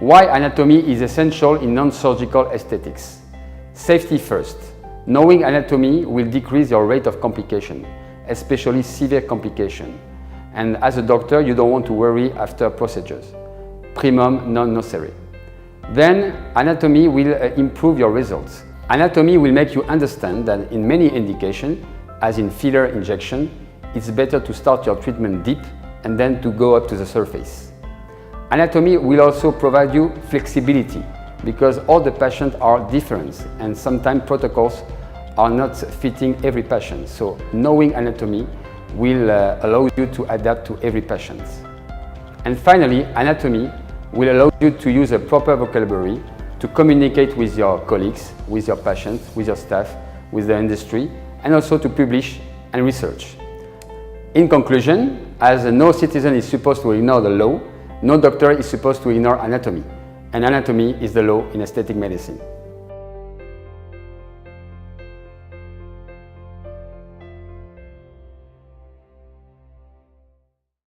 Why anatomy is essential in non-surgical aesthetics? Safety first. Knowing anatomy will decrease your rate of complication, especially severe complication. And as a doctor, you don't want to worry after procedures. Primum non nocere. Then anatomy will improve your results. Anatomy will make you understand that in many indications, as in filler injection, it's better to start your treatment deep and then to go up to the surface. Anatomy will also provide you flexibility because all the patients are different and sometimes protocols are not fitting every patient. So knowing anatomy will allow you to adapt to every patient. And finally, anatomy will allow you to use a proper vocabulary to communicate with your colleagues, with your patients, with your staff, with the industry, and also to publish and research. In conclusion, as no citizen is supposed to ignore the law, no doctor is supposed to ignore anatomy, and anatomy is the law in aesthetic medicine.